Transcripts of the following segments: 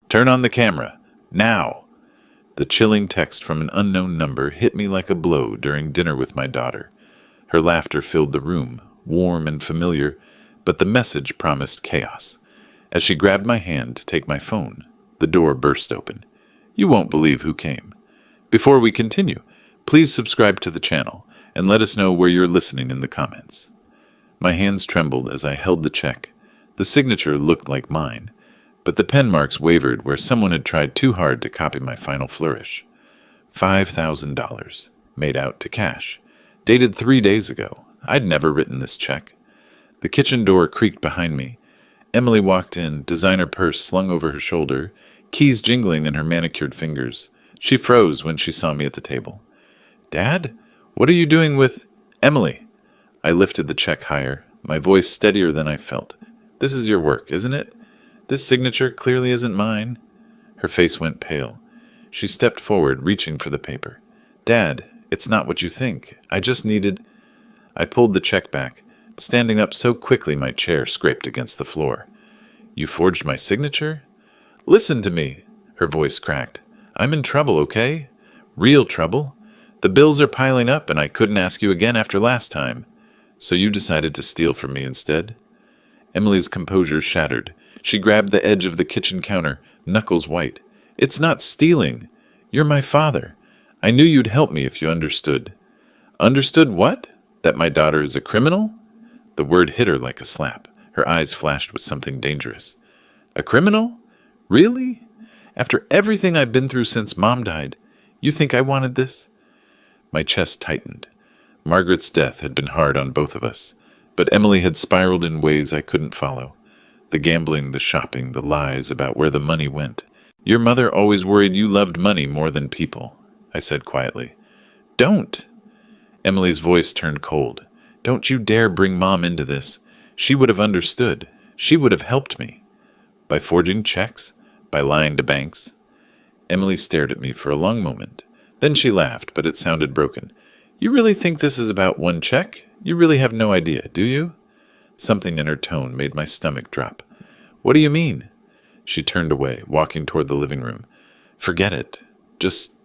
Turn on the camera. Now! The chilling text from an unknown number hit me like a blow during dinner with my daughter. Her laughter filled the room, warm and familiar, but the message promised chaos. As she grabbed my hand to take my phone, the door burst open. You won't believe who came. Before we continue, please subscribe to the channel and let us know where you're listening in the comments. My hands trembled as I held the check. The signature looked like mine, but the pen marks wavered where someone had tried too hard to copy my final flourish. $5,000, made out to cash, dated 3 days ago. I'd never written this check. The kitchen door creaked behind me. Emily walked in, designer purse slung over her shoulder, keys jingling in her manicured fingers. She froze when she saw me at the table. "Dad, what are you doing with Emily?" I lifted the check higher, my voice steadier than I felt. "This is your work, isn't it? This signature clearly isn't mine." Her face went pale. She stepped forward, reaching for the paper. "Dad, it's not what you think. I just needed—" I pulled the check back, standing up so quickly my chair scraped against the floor. "You forged my signature?" "Listen to me," her voice cracked. "I'm in trouble, okay? Real trouble. The bills are piling up and I couldn't ask you again after last time. So you decided to steal from me instead?" Emily's composure shattered. She grabbed the edge of the kitchen counter, knuckles white. "It's not stealing. You're my father. I knew you'd help me if you understood." "Understood what? That my daughter is a criminal?" The word hit her like a slap. Her eyes flashed with something dangerous. "A criminal? Really? After everything I've been through since Mom died, you think I wanted this?" My chest tightened. Margaret's death had been hard on both of us, but Emily had spiraled in ways I couldn't follow. The gambling, the shopping, the lies about where the money went. "Your mother always worried you loved money more than people," I said quietly. "Don't!" Emily's voice turned cold. "Don't you dare bring Mom into this. She would have understood. She would have helped me." "By forging checks? By lying to banks?" Emily stared at me for a long moment. Then she laughed, but it sounded broken. "You really think this is about one check? You really have no idea, do you?" Something in her tone made my stomach drop. "What do you mean?" She turned away, walking toward the living room. "Forget it. Just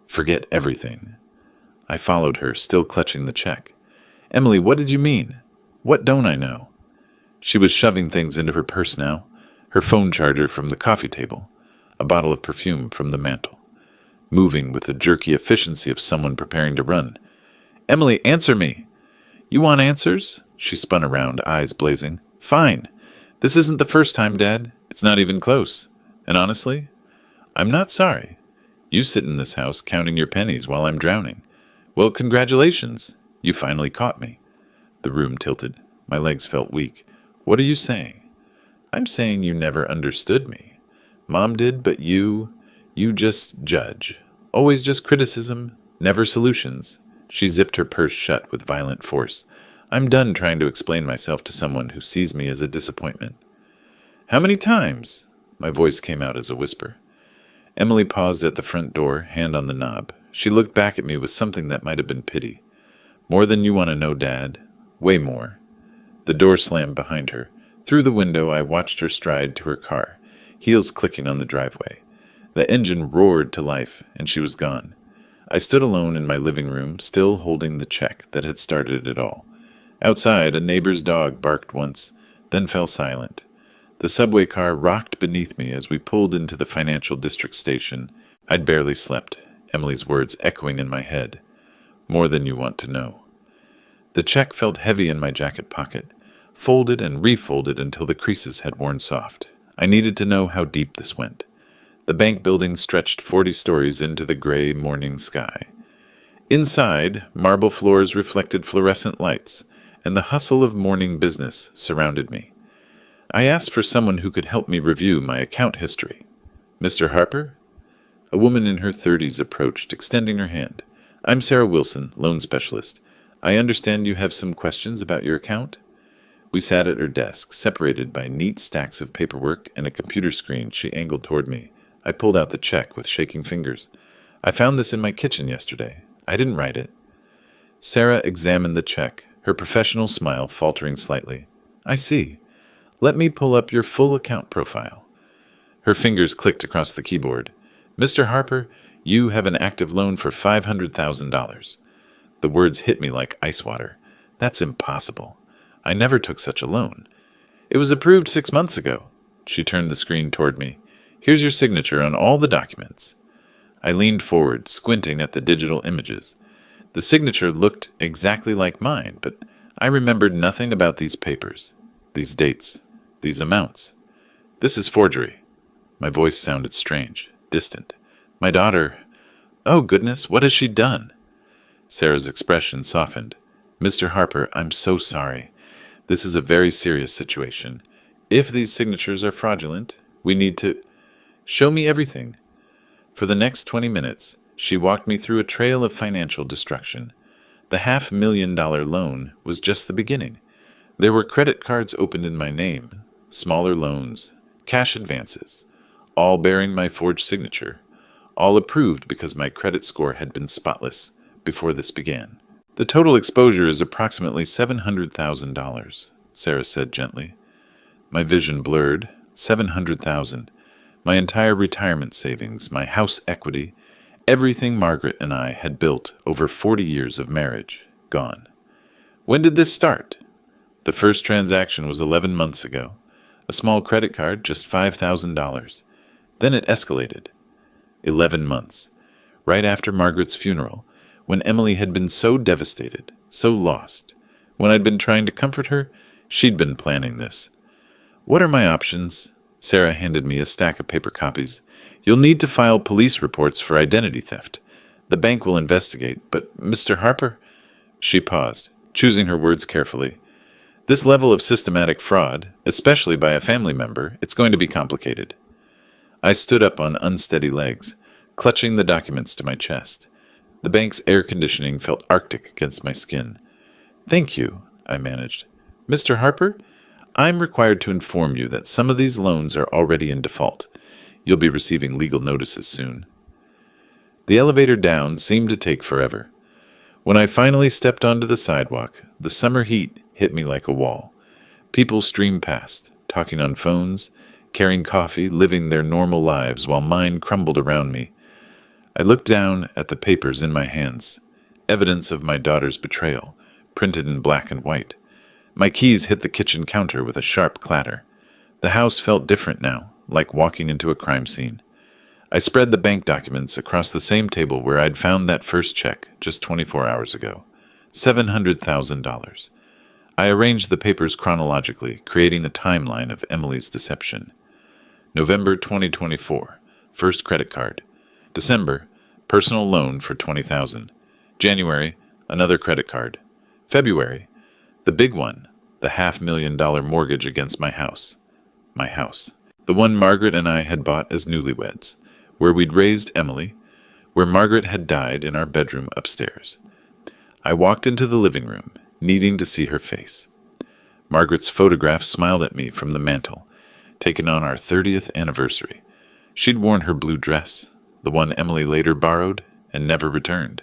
forget everything." I followed her, still clutching the check. "Emily, what did you mean? What don't I know?" She was shoving things into her purse now. Her phone charger from the coffee table, a bottle of perfume from the mantel, moving with the jerky efficiency of someone preparing to run. "Emily, answer me!" "You want answers?" She spun around, eyes blazing. "Fine. This isn't the first time, Dad. It's not even close. And honestly, I'm not sorry. You sit in this house counting your pennies while I'm drowning. Well, congratulations. You finally caught me." The room tilted. My legs felt weak. "What are you saying?" "I'm saying you never understood me. Mom did, but you just judge. Always just criticism, never solutions." She zipped her purse shut with violent force. "I'm done trying to explain myself to someone who sees me as a disappointment." "How many times?" My voice came out as a whisper. Emily paused at the front door, hand on the knob. She looked back at me with something that might have been pity. "More than you want to know, Dad. Way more." The door slammed behind her. Through the window, I watched her stride to her car, heels clicking on the driveway. The engine roared to life, and she was gone. I stood alone in my living room, still holding the check that had started it all. Outside, a neighbor's dog barked once, then fell silent. The subway car rocked beneath me as we pulled into the financial district station. I'd barely slept, Emily's words echoing in my head. "More than you want to know." The check felt heavy in my jacket pocket, folded and refolded until the creases had worn soft. I needed to know how deep this went. The bank building stretched 40 stories into the gray morning sky. Inside, marble floors reflected fluorescent lights, and the hustle of morning business surrounded me. I asked for someone who could help me review my account history. "Mr. Harper?" A woman in her 30s approached, extending her hand. "I'm Sarah Wilson, loan specialist. I understand you have some questions about your account?" We sat at her desk, separated by neat stacks of paperwork and a computer screen she angled toward me. I pulled out the check with shaking fingers. "I found this in my kitchen yesterday. I didn't write it." Sarah examined the check, her professional smile faltering slightly. "I see. Let me pull up your full account profile." Her fingers clicked across the keyboard. "Mr. Harper, you have an active loan for $500,000. The words hit me like ice water. That's impossible. I never took such a loan. It was approved 6 months ago. She turned the screen toward me. Here's your signature on all the documents. I leaned forward, squinting at the digital images. The signature looked exactly like mine, but I remembered nothing about these papers, these dates, these amounts. This is forgery. My voice sounded strange, distant. My daughter... Oh, goodness, what has she done? Sarah's expression softened. Mr. Harper, I'm so sorry. This is a very serious situation. If these signatures are fraudulent, we need to... Show me everything. For the next 20 minutes, she walked me through a trail of financial destruction. The $500,000 loan was just the beginning. There were credit cards opened in my name, smaller loans, cash advances, all bearing my forged signature, all approved because my credit score had been spotless before this began. The total exposure is approximately $700,000, Sarah said gently. My vision blurred. $700,000. My entire retirement savings, my house equity, everything Margaret and I had built over 40 years of marriage, gone. When did this start? The first transaction was 11 months ago. A small credit card, just $5,000. Then it escalated. 11 months. Right after Margaret's funeral, when Emily had been so devastated, so lost. When I'd been trying to comfort her, she'd been planning this. What are my options? Sarah handed me a stack of paper copies. You'll need to file police reports for identity theft. The bank will investigate, but Mr. Harper... She paused, choosing her words carefully. This level of systematic fraud, especially by a family member, it's going to be complicated. I stood up on unsteady legs, clutching the documents to my chest. The bank's air conditioning felt arctic against my skin. Thank you, I managed. Mr. Harper, I'm required to inform you that some of these loans are already in default. You'll be receiving legal notices soon. The elevator down seemed to take forever. When I finally stepped onto the sidewalk, the summer heat hit me like a wall. People streamed past, talking on phones, carrying coffee, living their normal lives while mine crumbled around me. I looked down at the papers in my hands, evidence of my daughter's betrayal, printed in black and white. My keys hit the kitchen counter with a sharp clatter. The house felt different now, like walking into a crime scene. I spread the bank documents across the same table where I'd found that first check just 24 hours ago. $700,000. I arranged the papers chronologically, creating the timeline of Emily's deception. November 2024, first credit card. December, personal loan for $20,000. January, another credit card. February, the big one, the $500,000 mortgage against my house. My house. The one Margaret and I had bought as newlyweds, where we'd raised Emily, where Margaret had died in our bedroom upstairs. I walked into the living room, needing to see her face. Margaret's photograph smiled at me from the mantel, taken on our 30th anniversary. She'd worn her blue dress, the one Emily later borrowed and never returned.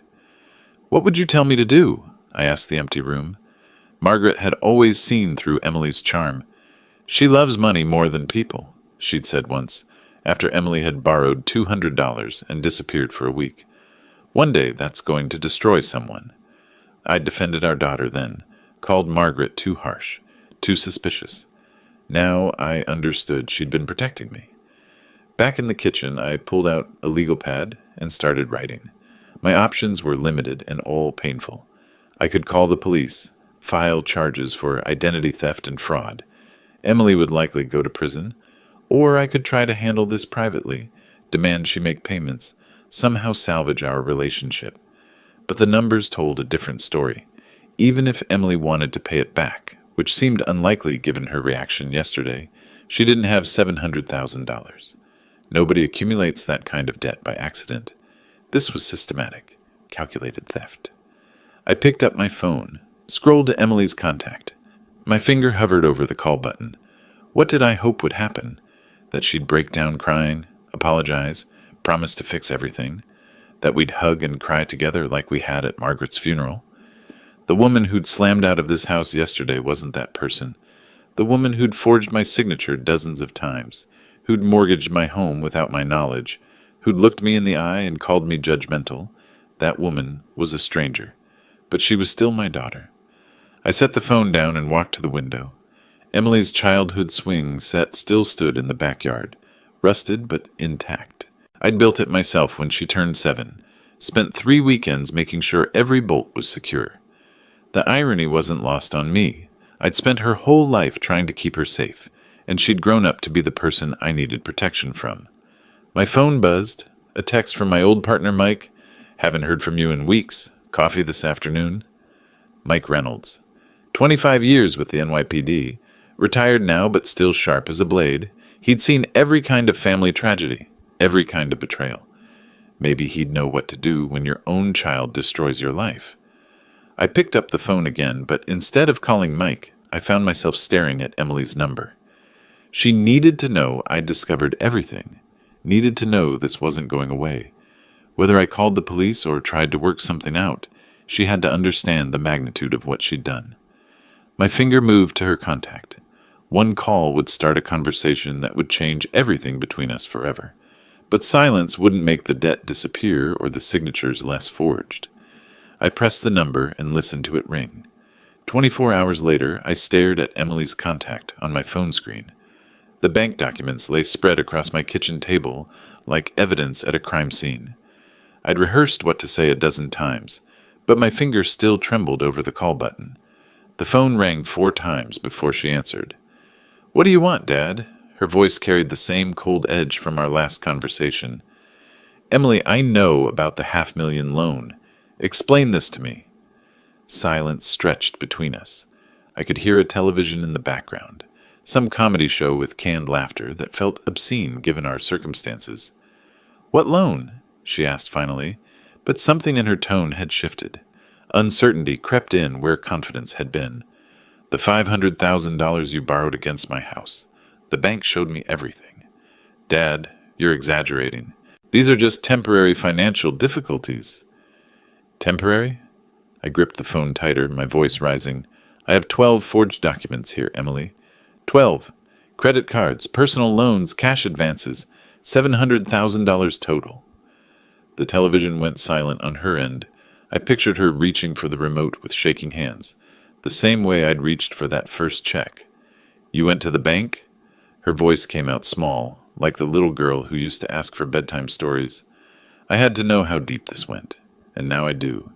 What would you tell me to do? I asked the empty room. Margaret had always seen through Emily's charm. She loves money more than people, she'd said once, after Emily had borrowed $200 and disappeared for a week. One day that's going to destroy someone. I defended our daughter then, called Margaret too harsh, too suspicious. Now I understood she'd been protecting me. Back in the kitchen, I pulled out a legal pad and started writing. My options were limited and all painful. I could call the police, file charges for identity theft and fraud. Emily would likely go to prison, or I could try to handle this privately, demand she make payments, somehow salvage our relationship. But the numbers told a different story. Even if Emily wanted to pay it back, which seemed unlikely given her reaction yesterday, she didn't have $700,000. Nobody accumulates that kind of debt by accident. This was systematic, calculated theft. I picked up my phone, scrolled to Emily's contact. My finger hovered over the call button. What did I hope would happen? That she'd break down crying, apologize, promise to fix everything? That we'd hug and cry together like we had at Margaret's funeral? The woman who'd slammed out of this house yesterday wasn't that person. The woman who'd forged my signature dozens of times, who'd mortgaged my home without my knowledge, who'd looked me in the eye and called me judgmental. That woman was a stranger, but she was still my daughter. I set the phone down and walked to the window. Emily's childhood swing set still stood in the backyard, rusted but intact. I'd built it myself when she turned 7, spent 3 weekends making sure every bolt was secure. The irony wasn't lost on me. I'd spent her whole life trying to keep her safe, and she'd grown up to be the person I needed protection from. My phone buzzed, a text from my old partner Mike. Haven't heard from you in weeks. Coffee this afternoon? Mike Reynolds. 25 years with the NYPD. Retired now, but still sharp as a blade. He'd seen every kind of family tragedy, every kind of betrayal. Maybe he'd know what to do when your own child destroys your life. I picked up the phone again, but instead of calling Mike, I found myself staring at Emily's number. She needed to know I'd discovered everything, needed to know this wasn't going away. Whether I called the police or tried to work something out, she had to understand the magnitude of what she'd done. My finger moved to her contact. One call would start a conversation that would change everything between us forever. But silence wouldn't make the debt disappear or the signatures less forged. I pressed the number and listened to it ring. 24 hours later, I stared at Emily's contact on my phone screen. The bank documents lay spread across my kitchen table like evidence at a crime scene. I'd rehearsed what to say a dozen times, but my fingers still trembled over the call button. The phone rang 4 times before she answered. "What do you want, Dad?" Her voice carried the same cold edge from our last conversation. "Emily, I know about the $500,000 loan. Explain this to me." Silence stretched between us. I could hear a television in the background, some comedy show with canned laughter that felt obscene given our circumstances. "What loan?" she asked finally, but something in her tone had shifted. Uncertainty crept in where confidence had been. "The $500,000 you borrowed against my house. The bank showed me everything." "Dad, you're exaggerating. These are just temporary financial difficulties." "Temporary?" I gripped the phone tighter, my voice rising. "I have 12 forged documents here, Emily. 12. Credit cards, personal loans, cash advances, $700,000 total." The television went silent on her end. I pictured her reaching for the remote with shaking hands, the same way I'd reached for that first check. "You went to the bank?" Her voice came out small, like the little girl who used to ask for bedtime stories. I had to know how deep this went, and now I do.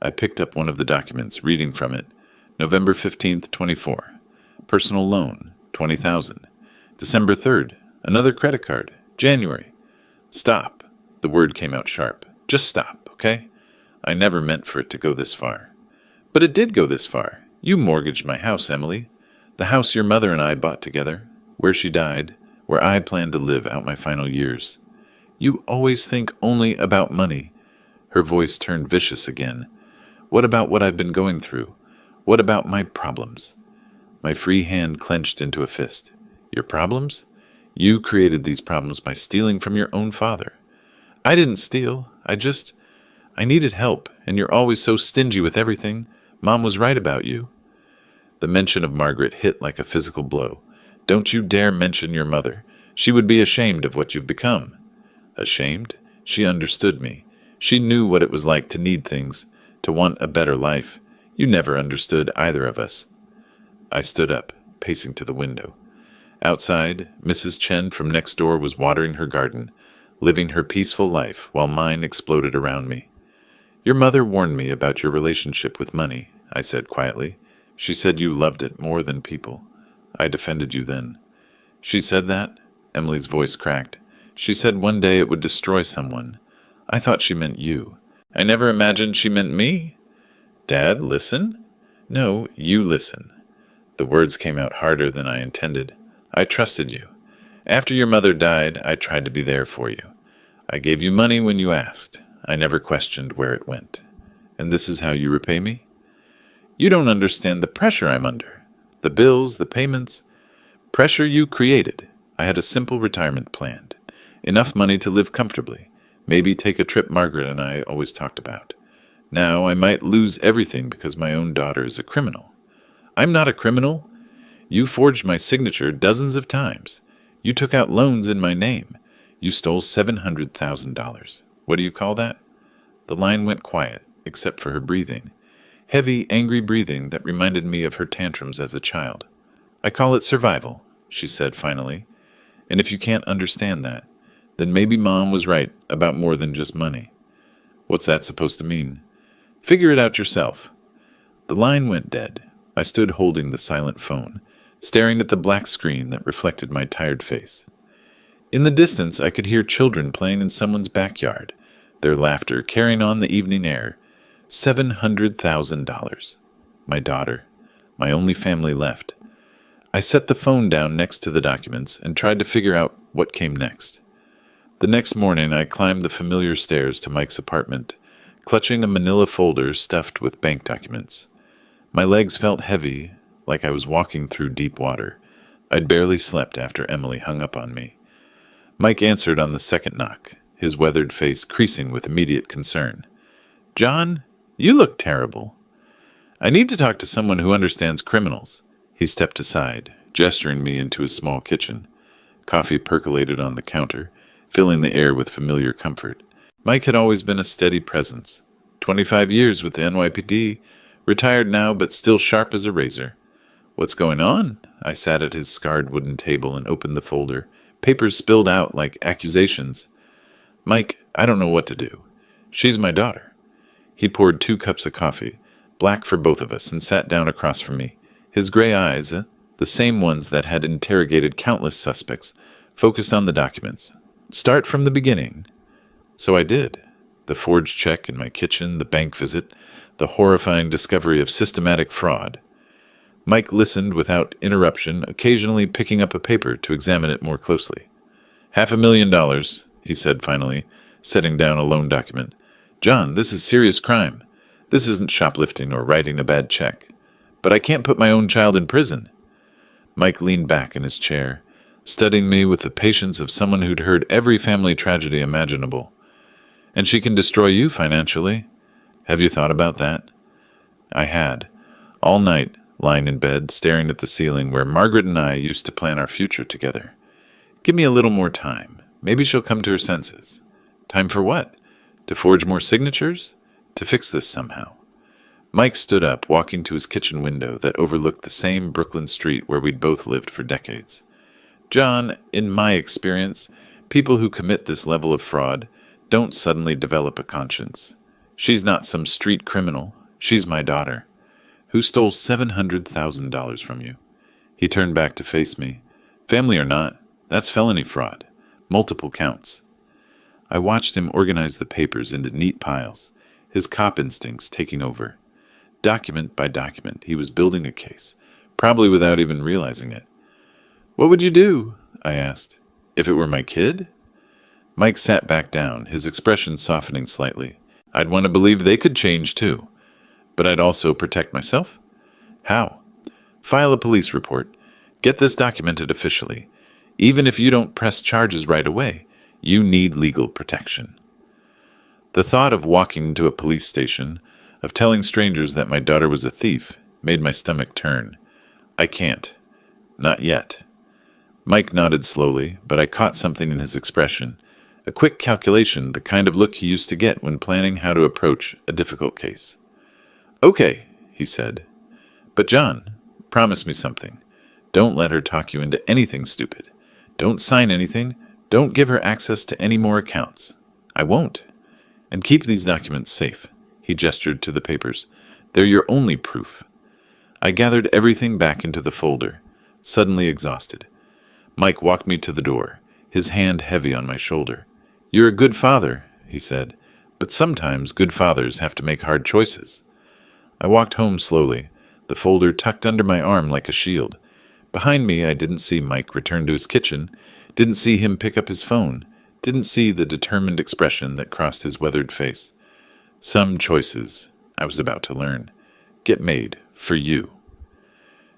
I picked up one of the documents, reading from it. November 15th, 24. Personal loan, $20,000. December 3rd, another credit card. January. Stop. The word came out sharp. Just stop, okay? I never meant for it to go this far. But it did go this far. You mortgaged my house, Emily. The house your mother and I bought together, where she died, where I planned to live out my final years. You always think only about money. Her voice turned vicious again. What about what I've been going through? What about my problems? My free hand clenched into a fist. Your problems? You created these problems by stealing from your own father. I didn't steal. I needed help, and you're always so stingy with everything. Mom was right about you. The mention of Margaret hit like a physical blow. Don't you dare mention your mother. She would be ashamed of what you've become. Ashamed? She understood me. She knew what it was like to need things, to want a better life. You never understood either of us. I stood up, pacing to the window. Outside, Mrs. Chen from next door was watering her garden, living her peaceful life while mine exploded around me. Your mother warned me about your relationship with money, I said quietly. She said you loved it more than people. I defended you then. She said that? Emily's voice cracked. She said one day it would destroy someone. I thought she meant you. I never imagined she meant me. Dad, listen? No, you listen. The words came out harder than I intended. I trusted you. After your mother died, I tried to be there for you. I gave you money when you asked. I never questioned where it went. And this is how you repay me? You don't understand the pressure I'm under. The bills, the payments. Pressure you created. I had a simple retirement planned. Enough money to live comfortably. Maybe take a trip Margaret and I always talked about. Now I might lose everything because my own daughter is a criminal. I'm not a criminal. You forged my signature dozens of times. You took out loans in my name. You stole $700,000. What do you call that?" The line went quiet, except for her breathing. Heavy, angry breathing that reminded me of her tantrums as a child. "I call it survival," she said finally. "And if you can't understand that, then maybe Mom was right about more than just money." "What's that supposed to mean?" "Figure it out yourself." The line went dead. I stood holding the silent phone, staring at the black screen that reflected my tired face. In the distance, I could hear children playing in someone's backyard, their laughter carrying on the evening air. $700,000. My daughter. My only family left. I set the phone down next to the documents and tried to figure out what came next. The next morning, I climbed the familiar stairs to Mike's apartment, clutching a manila folder stuffed with bank documents. My legs felt heavy, like I was walking through deep water. I'd barely slept after Emily hung up on me. Mike answered on the second knock, his weathered face creasing with immediate concern. "John, you look terrible." "I need to talk to someone who understands criminals." He stepped aside, gesturing me into his small kitchen. Coffee percolated on the counter, filling the air with familiar comfort. Mike had always been a steady presence. 25 years with the NYPD, retired now but still sharp as a razor. "What's going on?" I sat at his scarred wooden table and opened the folder. Papers spilled out like accusations. "Mike, I don't know what to do. She's my daughter." He poured 2 cups of coffee, black for both of us, and sat down across from me. His gray eyes, the same ones that had interrogated countless suspects, focused on the documents. "Start from the beginning." So I did. The forged check in my kitchen, the bank visit, the horrifying discovery of systematic fraud. Mike listened without interruption, occasionally picking up a paper to examine it more closely. $500,000, he said finally, setting down a loan document. "John, this is serious crime. This isn't shoplifting or writing a bad check. But I can't put my own child in prison." Mike leaned back in his chair, studying me with the patience of someone who'd heard every family tragedy imaginable. "And she can destroy you financially. Have you thought about that?" I had. All night, lying in bed, staring at the ceiling where Margaret and I used to plan our future together. "Give me a little more time. Maybe she'll come to her senses." "Time for what? To forge more signatures? To fix this somehow." Mike stood up, walking to his kitchen window that overlooked the same Brooklyn street where we'd both lived for decades. "John, in my experience, people who commit this level of fraud don't suddenly develop a conscience. She's not some street criminal. She's my daughter. Who stole $700,000 from you?" He turned back to face me. "Family or not, that's felony fraud. Multiple counts." I watched him organize the papers into neat piles, his cop instincts taking over. Document by document, he was building a case, probably without even realizing it. "What would you do?" I asked. "If it were my kid?" Mike sat back down, his expression softening slightly. "I'd want to believe they could change too. But I'd also protect myself." "How?" "File a police report. Get this documented officially. Even if you don't press charges right away, you need legal protection." The thought of walking into a police station, of telling strangers that my daughter was a thief, made my stomach turn. "I can't. Not yet." Mike nodded slowly, but I caught something in his expression. A quick calculation, the kind of look he used to get when planning how to approach a difficult case. "Okay," he said. "But John, promise me something. Don't let her talk you into anything stupid. Don't sign anything. Don't give her access to any more accounts." "I won't. And keep these documents safe." He gestured to the papers. "They're your only proof." I gathered everything back into the folder, suddenly exhausted. Mike walked me to the door, his hand heavy on my shoulder. "You're a good father," he said, "but sometimes good fathers have to make hard choices." I walked home slowly, the folder tucked under my arm like a shield. Behind me, I didn't see Mike return to his kitchen, didn't see him pick up his phone, didn't see the determined expression that crossed his weathered face. Some choices, I was about to learn, get made for you.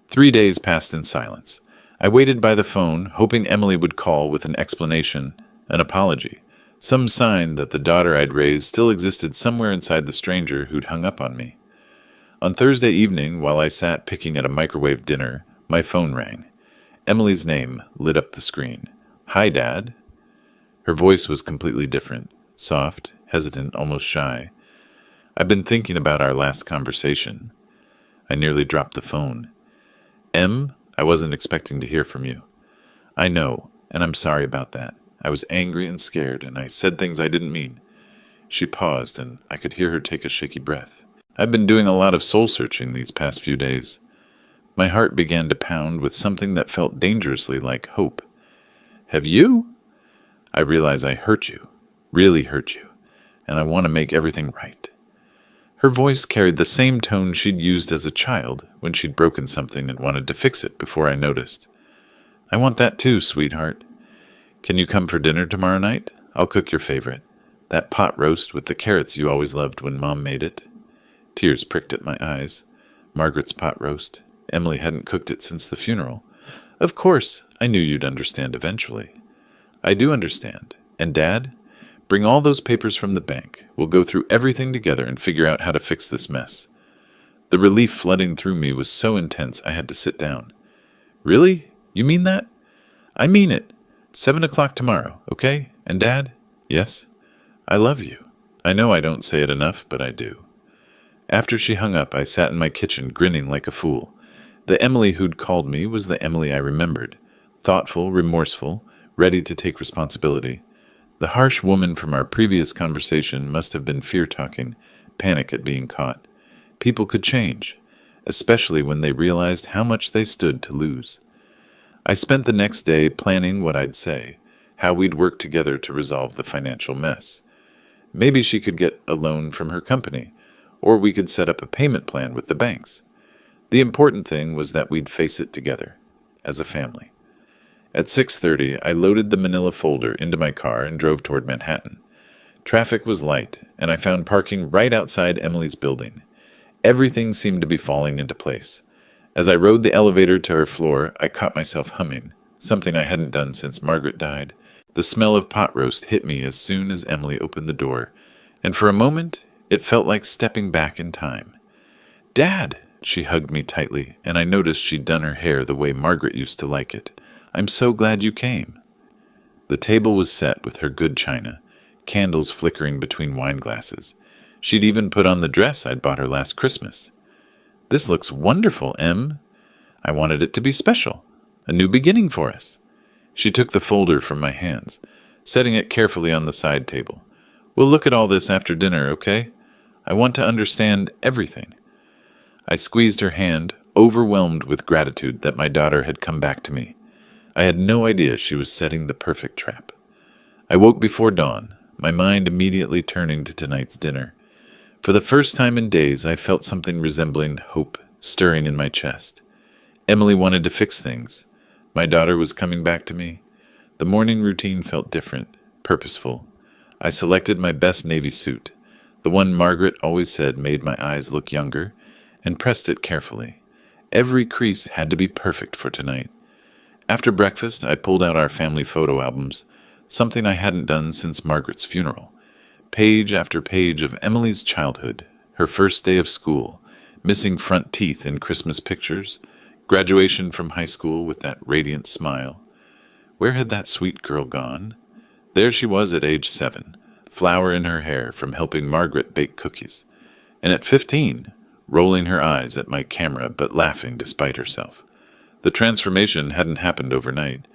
3 days passed in silence. I waited by the phone, hoping Emily would call with an explanation, an apology, some sign that the daughter I'd raised still existed somewhere inside the stranger who'd hung up on me. On Thursday evening, while I sat picking at a microwave dinner, my phone rang. Emily's name lit up the screen. Hi, Dad. Her voice was completely different, soft, hesitant, almost shy. I've been thinking about our last conversation. I nearly dropped the phone. I wasn't expecting to hear from you. I know, and I'm sorry about that. I was angry and scared, and I said things I didn't mean. She paused, and I could hear her take a shaky breath. I've been doing a lot of soul-searching these past few days. My heart began to pound with something that felt dangerously like hope. Have you? I realize I hurt you, really hurt you, and I want to make everything right. Her voice carried the same tone she'd used as a child when she'd broken something and wanted to fix it before I noticed. I want that too, sweetheart. Can you come for dinner tomorrow night? I'll cook your favorite. That pot roast with the carrots you always loved when Mom made it. Tears pricked at my eyes. Margaret's pot roast. Emily hadn't cooked it since the funeral. Of course, I knew you'd understand eventually. I do understand. And Dad? Bring all those papers from the bank. We'll go through everything together and figure out how to fix this mess. The relief flooding through me was so intense I had to sit down. Really? You mean that? I mean it. 7 o'clock tomorrow, okay? And Dad? Yes? I love you. I know I don't say it enough, but I do. After she hung up, I sat in my kitchen grinning like a fool. The Emily who'd called me was the Emily I remembered. Thoughtful, remorseful, ready to take responsibility. The harsh woman from our previous conversation must have been fear-talking, panic at being caught. People could change, especially when they realized how much they stood to lose. I spent the next day planning what I'd say, how we'd work together to resolve the financial mess. Maybe she could get a loan from her company, or we could set up a payment plan with the banks. The important thing was that we'd face it together, as a family. At 6:30, I loaded the manila folder into my car and drove toward Manhattan. Traffic was light, and I found parking right outside Emily's building. Everything seemed to be falling into place. As I rode the elevator to her floor, I caught myself humming, something I hadn't done since Margaret died. The smell of pot roast hit me as soon as Emily opened the door, and for a moment, it felt like stepping back in time. Dad! She hugged me tightly, and I noticed she'd done her hair the way Margaret used to like it. I'm so glad you came. The table was set with her good china, candles flickering between wine glasses. She'd even put on the dress I'd bought her last Christmas. This looks wonderful, Em. I wanted it to be special, a new beginning for us. She took the folder from my hands, setting it carefully on the side table. We'll look at all this after dinner, okay? I want to understand everything. I squeezed her hand, overwhelmed with gratitude that my daughter had come back to me. I had no idea she was setting the perfect trap. I woke before dawn, my mind immediately turning to tonight's dinner. For the first time in days, I felt something resembling hope stirring in my chest. Emily wanted to fix things. My daughter was coming back to me. The morning routine felt different, purposeful. I selected my best navy suit, the one Margaret always said made my eyes look younger, and pressed it carefully. Every crease had to be perfect for tonight. After breakfast, I pulled out our family photo albums, something I hadn't done since Margaret's funeral. Page after page of Emily's childhood, her first day of school, missing front teeth in Christmas pictures, graduation from high school with that radiant smile. Where had that sweet girl gone? There she was at age 7, flower in her hair from helping Margaret bake cookies, and at 15, rolling her eyes at my camera but laughing despite herself. The transformation hadn't happened overnight.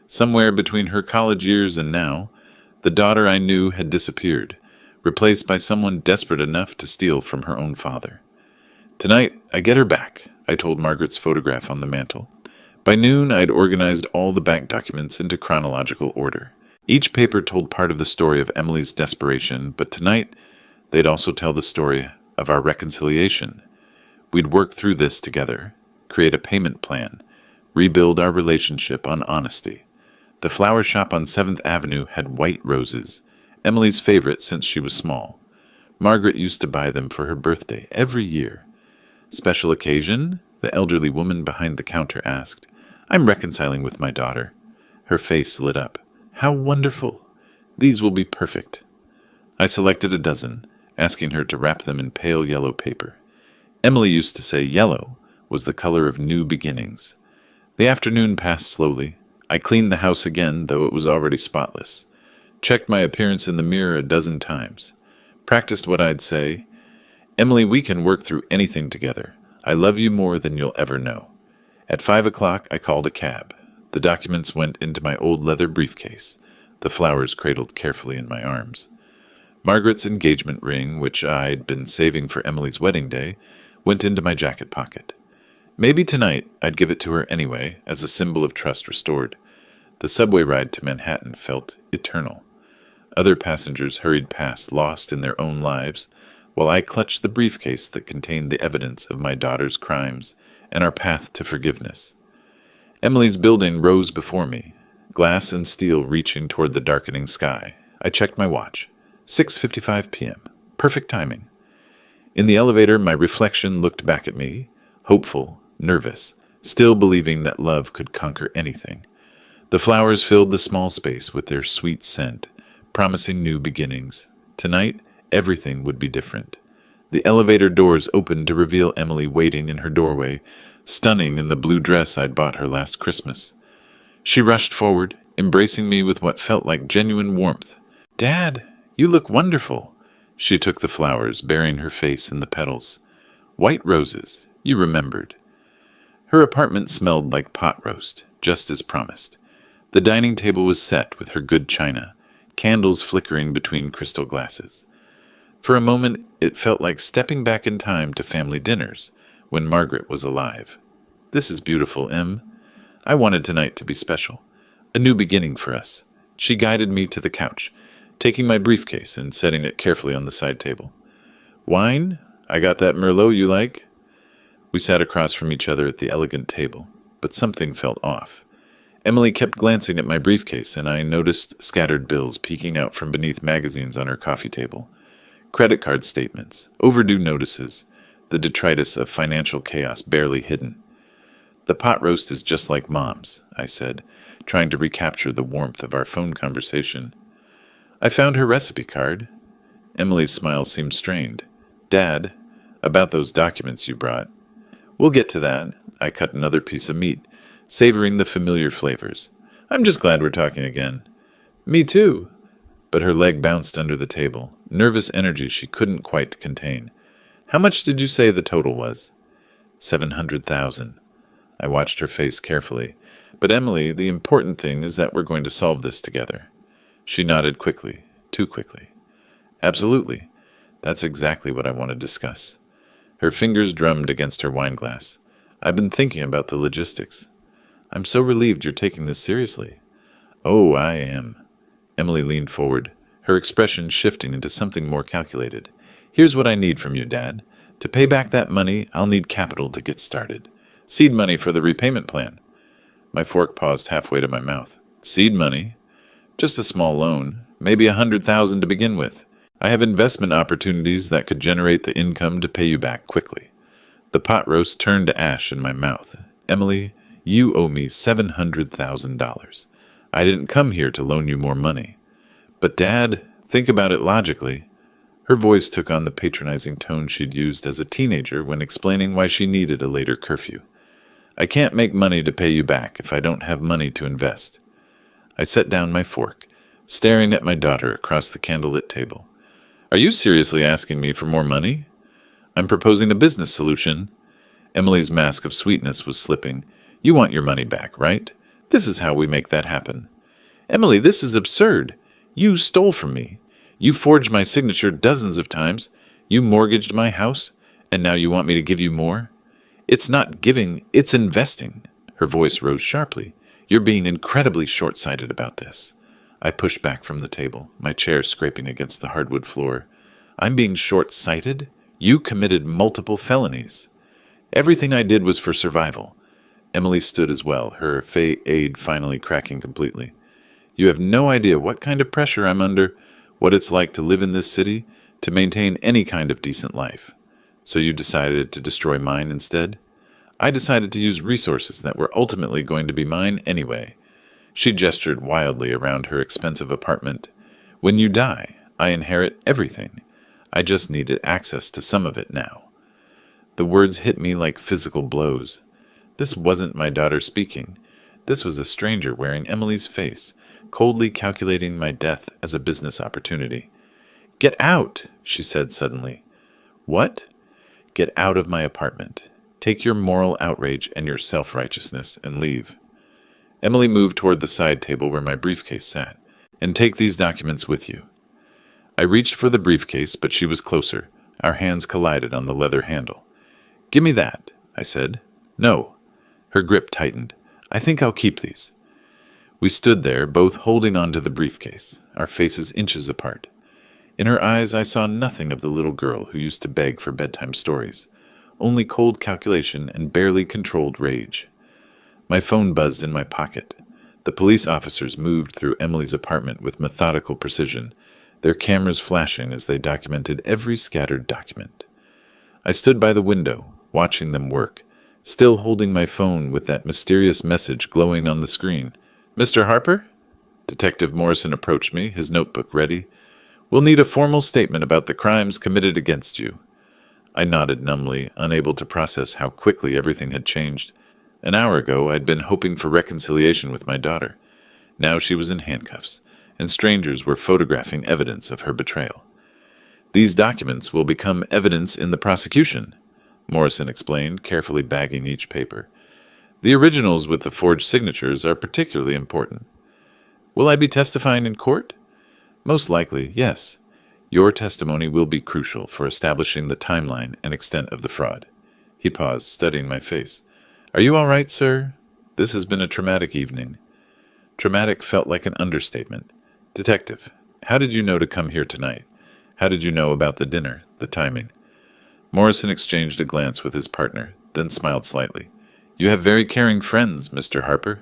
Somewhere between her college years and now, the daughter I knew had disappeared, replaced by someone desperate enough to steal from her own father. Tonight, I get her back, I told Margaret's photograph on the mantel. By noon, I'd organized all the bank documents into chronological order. Each paper told part of the story of Emily's desperation, but tonight, they'd also tell the story of our reconciliation. We'd work through this together, create a payment plan, rebuild our relationship on honesty. The flower shop on 7th Avenue had white roses, Emily's favorite since she was small. Margaret used to buy them for her birthday every year. Special occasion? The elderly woman behind the counter asked. I'm reconciling with my daughter. Her face lit up. How wonderful! These will be perfect. I selected a dozen, asking her to wrap them in pale yellow paper. Emily used to say yellow was the color of new beginnings. The afternoon passed slowly. I cleaned the house again, though it was already spotless. Checked my appearance in the mirror a dozen times. Practiced what I'd say. Emily, we can work through anything together. I love you more than you'll ever know. At 5 o'clock, I called a cab. The documents went into my old leather briefcase, the flowers cradled carefully in my arms. Margaret's engagement ring, which I'd been saving for Emily's wedding day, went into my jacket pocket. Maybe tonight I'd give it to her anyway, as a symbol of trust restored. The subway ride to Manhattan felt eternal. Other passengers hurried past, lost in their own lives, while I clutched the briefcase that contained the evidence of my daughter's crimes and our path to forgiveness. Emily's building rose before me, glass and steel reaching toward the darkening sky. I checked my watch. 6:55 p.m. Perfect timing. In the elevator, my reflection looked back at me, hopeful, nervous, still believing that love could conquer anything. The flowers filled the small space with their sweet scent, promising new beginnings. Tonight, everything would be different. The elevator doors opened to reveal Emily waiting in her doorway, stunning in the blue dress I'd bought her last Christmas. She rushed forward, embracing me with what felt like genuine warmth. "Dad, you look wonderful." She took the flowers, burying her face in the petals. "White roses, you remembered." Her apartment smelled like pot roast, just as promised. The dining table was set with her good china, candles flickering between crystal glasses. For a moment, it felt like stepping back in time to family dinners, when Margaret was alive. "This is beautiful, Em. I wanted tonight to be special. A new beginning for us." She guided me to the couch, taking my briefcase and setting it carefully on the side table. "Wine? I got that Merlot you like?" We sat across from each other at the elegant table, but something felt off. Emily kept glancing at my briefcase, and I noticed scattered bills peeking out from beneath magazines on her coffee table. Credit card statements, overdue notices, the detritus of financial chaos barely hidden. "The pot roast is just like Mom's," I said, trying to recapture the warmth of our phone conversation. "I found her recipe card." Emily's smile seemed strained. "Dad, about those documents you brought." "We'll get to that." I cut another piece of meat, savoring the familiar flavors. "I'm just glad we're talking again." "Me too." But her leg bounced under the table, nervous energy she couldn't quite contain. "How much did you say the total was?" 700,000. I watched her face carefully. "But Emily, the important thing is that we're going to solve this together." She nodded quickly, too quickly. "Absolutely. That's exactly what I want to discuss." Her fingers drummed against her wine glass. "I've been thinking about the logistics." "I'm so relieved you're taking this seriously." "Oh, I am." Emily leaned forward, her expression shifting into something more calculated. "Here's what I need from you, Dad. To pay back that money, I'll need capital to get started. Seed money for the repayment plan." My fork paused halfway to my mouth. "Seed money?" "Just a small loan, maybe 100,000 to begin with. I have investment opportunities that could generate the income to pay you back quickly." The pot roast turned to ash in my mouth. "Emily, you owe me $700,000. I didn't come here to loan you more money." "But Dad, think about it logically." Her voice took on the patronizing tone she'd used as a teenager when explaining why she needed a later curfew. "I can't make money to pay you back if I don't have money to invest." I set down my fork, staring at my daughter across the candlelit table. "Are you seriously asking me for more money?" "I'm proposing a business solution." Emily's mask of sweetness was slipping. "You want your money back, right? This is how we make that happen." "Emily, this is absurd. You stole from me. You forged my signature dozens of times. You mortgaged my house, and now you want me to give you more? It's not giving, it's investing." Her voice rose sharply. "You're being incredibly short-sighted about this." I pushed back from the table, my chair scraping against the hardwood floor. "I'm being short-sighted? You committed multiple felonies." "Everything I did was for survival." Emily stood as well, her aide finally cracking completely. "You have no idea what kind of pressure I'm under, what it's like to live in this city, to maintain any kind of decent life. So you decided to destroy mine instead?" "I decided to use resources that were ultimately going to be mine anyway." She gestured wildly around her expensive apartment. "When you die, I inherit everything. I just needed access to some of it now." The words hit me like physical blows. This wasn't my daughter speaking. This was a stranger wearing Emily's face, coldly calculating my death as a business opportunity. "Get out," she said suddenly. "What?" "Get out of my apartment. Take your moral outrage and your self-righteousness and leave." Emily moved toward the side table where my briefcase sat. "And take these documents with you." I reached for the briefcase, but she was closer. Our hands collided on the leather handle. "Give me that," I said. "No." Her grip tightened. "I think I'll keep these." We stood there, both holding on to the briefcase, our faces inches apart. In her eyes I saw nothing of the little girl who used to beg for bedtime stories, only cold calculation and barely controlled rage. My phone buzzed in my pocket. The police officers moved through Emily's apartment with methodical precision, their cameras flashing as they documented every scattered document. I stood by the window, watching them work, still holding my phone with that mysterious message glowing on the screen. "Mr. Harper?" Detective Morrison approached me, his notebook ready. "We'll need a formal statement about the crimes committed against you." I nodded numbly, unable to process how quickly everything had changed. An hour ago, I'd been hoping for reconciliation with my daughter. Now she was in handcuffs, and strangers were photographing evidence of her betrayal. "These documents will become evidence in the prosecution," Morrison explained, carefully bagging each paper. "The originals with the forged signatures are particularly important." "Will I be testifying in court?" "Most likely, yes. Your testimony will be crucial for establishing the timeline and extent of the fraud." He paused, studying my face. "Are you all right, sir? This has been a traumatic evening." Traumatic felt like an understatement. "Detective, how did you know to come here tonight? How did you know about the dinner, the timing?" Morrison exchanged a glance with his partner, then smiled slightly. "You have very caring friends, Mr. Harper.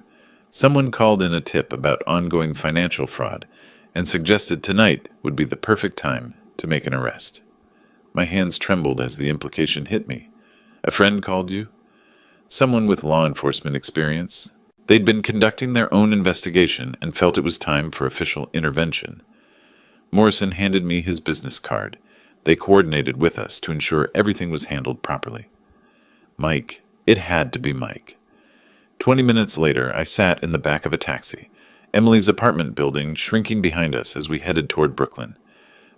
Someone called in a tip about ongoing financial fraud and suggested tonight would be the perfect time to make an arrest." My hands trembled as the implication hit me. "A friend called you?" "Someone with law enforcement experience. They'd been conducting their own investigation and felt it was time for official intervention." Morrison handed me his business card. They coordinated with us to ensure everything was handled properly. Mike. It had to be Mike. 20 minutes later, I sat in the back of a taxi, Emily's apartment building shrinking behind us as we headed toward Brooklyn.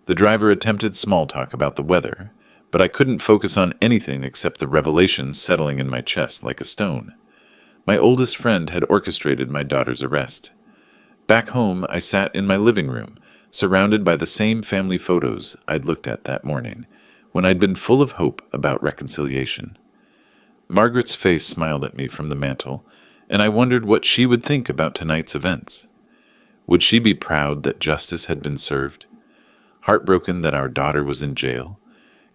The driver attempted small talk about the weather, but I couldn't focus on anything except the revelation settling in my chest like a stone. My oldest friend had orchestrated my daughter's arrest. Back home, I sat in my living room, surrounded by the same family photos I'd looked at that morning, when I'd been full of hope about reconciliation. Margaret's face smiled at me from the mantel, and I wondered what she would think about tonight's events. Would she be proud that justice had been served? Heartbroken that our daughter was in jail?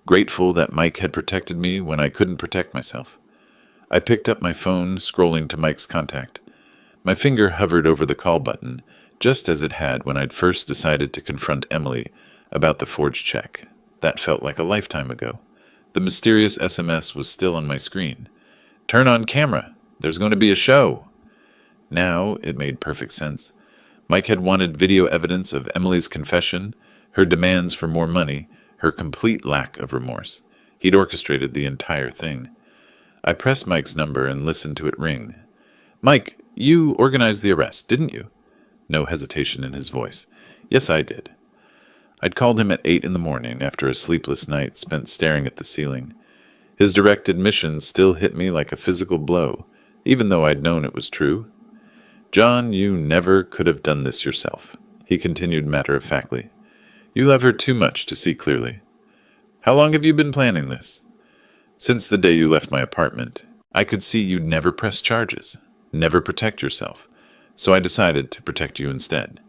Grateful that Mike had protected me when I couldn't protect myself? I picked up my phone, scrolling to Mike's contact. My finger hovered over the call button, just as it had when I'd first decided to confront Emily about the forged check. That felt like a lifetime ago. The mysterious SMS was still on my screen. "Turn on camera. There's going to be a show." Now it made perfect sense. Mike had wanted video evidence of Emily's confession, her demands for more money, her complete lack of remorse. He'd orchestrated the entire thing. I pressed Mike's number and listened to it ring. "Mike, you organized the arrest, didn't you?" No hesitation in his voice. "Yes, I did." I'd called him at 8 in the morning after a sleepless night spent staring at the ceiling. His direct admission still hit me like a physical blow, even though I'd known it was true. "John, you never could have done this yourself," he continued matter-of-factly. "You love her too much to see clearly." "How long have you been planning this?" "Since the day you left my apartment. I could see you'd never press charges, never protect yourself, so I decided to protect you instead."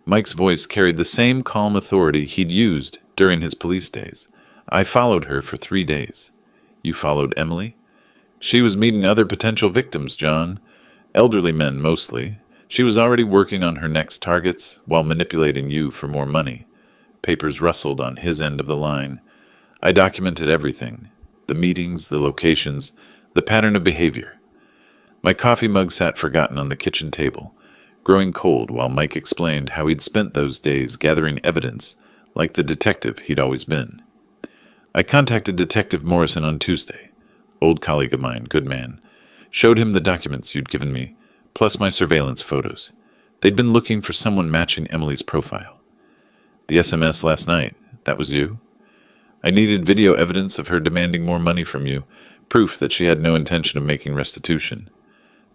Mike's voice carried the same calm authority he'd used during his police days. "I followed her for 3 days." "You followed Emily?" "She was meeting other potential victims, John. Elderly men, mostly. She was already working on her next targets while manipulating you for more money." Papers rustled on his end of the line. I documented everything. The meetings, the locations, the pattern of behavior. My coffee mug sat forgotten on the kitchen table, growing cold while Mike explained how he'd spent those days gathering evidence, like the detective he'd always been. "I contacted Detective Morrison on Tuesday. Old colleague of mine, good man. Showed him the documents you'd given me. plus my surveillance photos. They'd been looking for someone matching Emily's profile. The SMS last night, that was you? I needed video evidence of her demanding more money from you, proof that she had no intention of making restitution.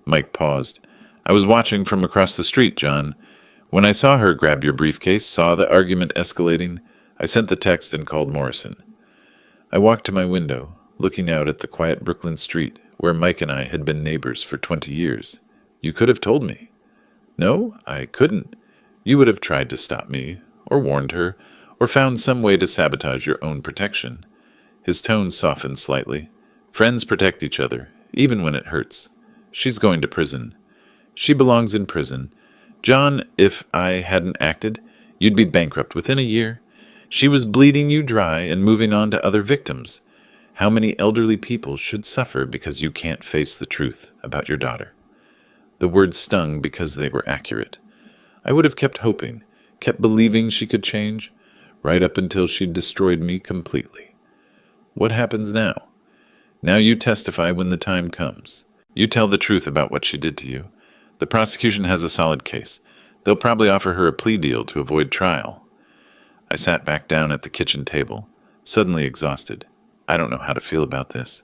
Mike paused. I was watching from across the street, John. When I saw her grab your briefcase, saw the argument escalating, I sent the text and called Morrison. I walked to my window, looking out at the quiet Brooklyn street where Mike and I had been neighbors for 20 years. You could have told me. No, I couldn't. You would have tried to stop me, or warned her, or found some way to sabotage your own protection. His tone softened slightly. Friends protect each other, even when it hurts. She's going to prison. She belongs in prison. John, if I hadn't acted, you'd be bankrupt within a year. She was bleeding you dry and moving on to other victims. How many elderly people should suffer because you can't face the truth about your daughter? The words stung because they were accurate. I would have kept hoping, kept believing she could change, right up until she destroyed me completely. What happens now? Now you testify when the time comes. You tell the truth about what she did to you. The prosecution has a solid case. They'll probably offer her a plea deal to avoid trial. I sat back down at the kitchen table, suddenly exhausted. I don't know how to feel about this.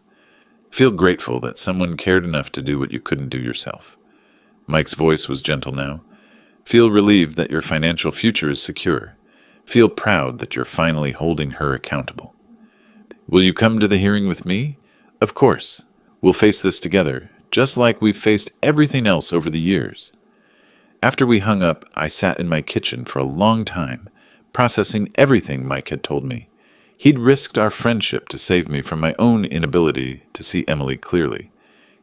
Feel grateful that someone cared enough to do what you couldn't do yourself. Mike's voice was gentle now. Feel relieved that your financial future is secure. Feel proud that you're finally holding her accountable. Will you come to the hearing with me? Of course. We'll face this together, just like we've faced everything else over the years. After we hung up, I sat in my kitchen for a long time, processing everything Mike had told me. He'd risked our friendship to save me from my own inability to see Emily clearly.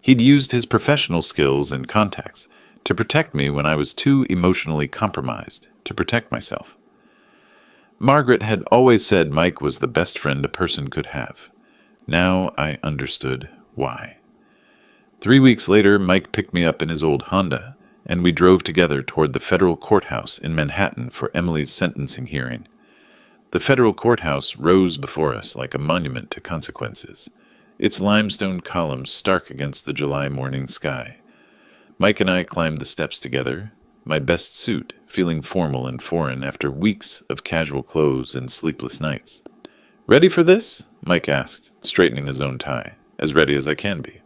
He'd used his professional skills and contacts to protect me when I was too emotionally compromised to protect myself. Margaret had always said Mike was the best friend a person could have. Now I understood why. 3 weeks later, Mike picked me up in his old Honda, and we drove together toward the federal courthouse in Manhattan for Emily's sentencing hearing. The federal courthouse rose before us like a monument to consequences, its limestone columns stark against the July morning sky. Mike and I climbed the steps together, my best suit feeling formal and foreign after weeks of casual clothes and sleepless nights. "Ready for this?" Mike asked, straightening his own tie. "As ready as I can be."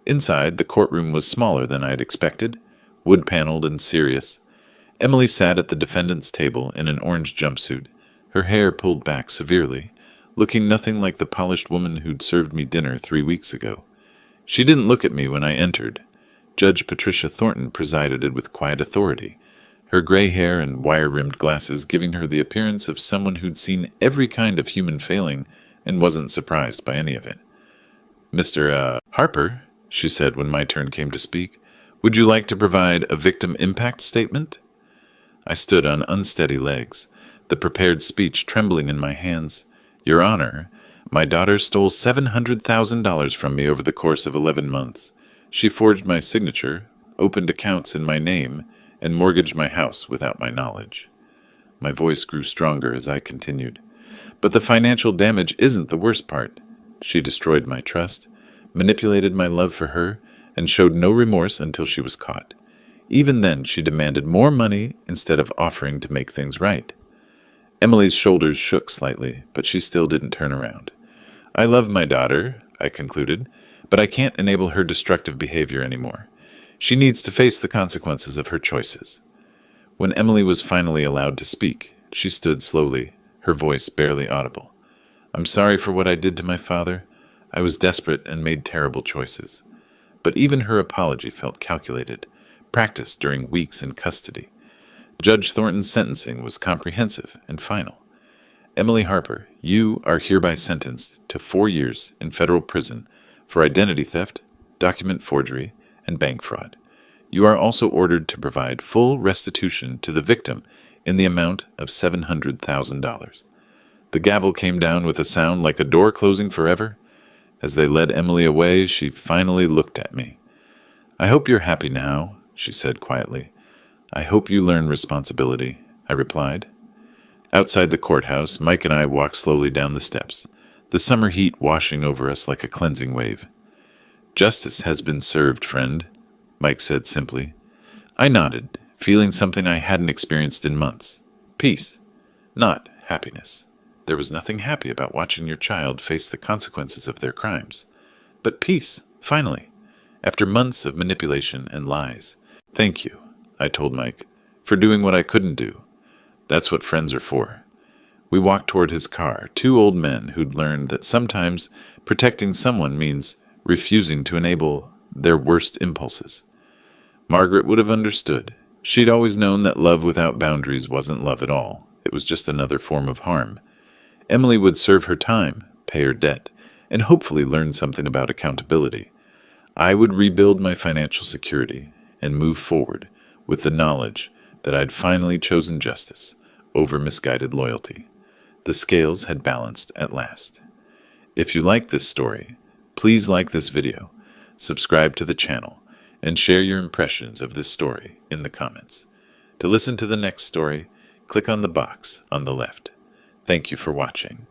Inside, the courtroom was smaller than I had expected, wood-paneled and serious. Emily sat at the defendant's table in an orange jumpsuit, her hair pulled back severely, looking nothing like the polished woman who'd served me dinner 3 weeks ago. She didn't look at me when I entered. Judge Patricia Thornton presided with quiet authority, her gray hair and wire-rimmed glasses giving her the appearance of someone who'd seen every kind of human failing and wasn't surprised by any of it. "Mr. Harper," she said when my turn came to speak, "would you like to provide a victim impact statement?" I stood on unsteady legs, the prepared speech trembling in my hands. "Your Honor, my daughter stole $700,000 from me over the course of 11 months. She forged my signature, opened accounts in my name, and mortgaged my house without my knowledge." My voice grew stronger as I continued. "But the financial damage isn't the worst part. She destroyed my trust, manipulated my love for her, and showed no remorse until she was caught. Even then, she demanded more money instead of offering to make things right." Emily's shoulders shook slightly, but she still didn't turn around. "I love my daughter," I concluded, "but I can't enable her destructive behavior anymore. She needs to face the consequences of her choices." When Emily was finally allowed to speak, she stood slowly, her voice barely audible. "I'm sorry for what I did to my father. I was desperate and made terrible choices." But even her apology felt calculated, practiced during weeks in custody. Judge Thornton's sentencing was comprehensive and final. "Emily Harper, you are hereby sentenced to 4 years in federal prison for identity theft, document forgery, and bank fraud. You are also ordered to provide full restitution to the victim in the amount of $700,000. The gavel came down with a sound like a door closing forever. As they led Emily away, she finally looked at me. "I hope you're happy now," she said quietly. "I hope you learn responsibility," I replied. Outside the courthouse, Mike and I walked slowly down the steps, the summer heat washing over us like a cleansing wave. "Justice has been served, friend." Mike said simply. I nodded, feeling something I hadn't experienced in months. Peace, not happiness. There was nothing happy about watching your child face the consequences of their crimes. But peace, finally, after months of manipulation and lies. Thank you, I told Mike, for doing what I couldn't do. That's what friends are for. We walked toward his car, two old men who'd learned that sometimes protecting someone means refusing to enable their worst impulses. Margaret would have understood. She'd always known that love without boundaries wasn't love at all. It was just another form of harm. Emily would serve her time, pay her debt, and hopefully learn something about accountability. I would rebuild my financial security and move forward with the knowledge that I'd finally chosen justice over misguided loyalty. The scales had balanced at last. If you like this story, please like this video, subscribe to the channel, and share your impressions of this story in the comments. To listen to the next story, click on the box on the left. Thank you for watching.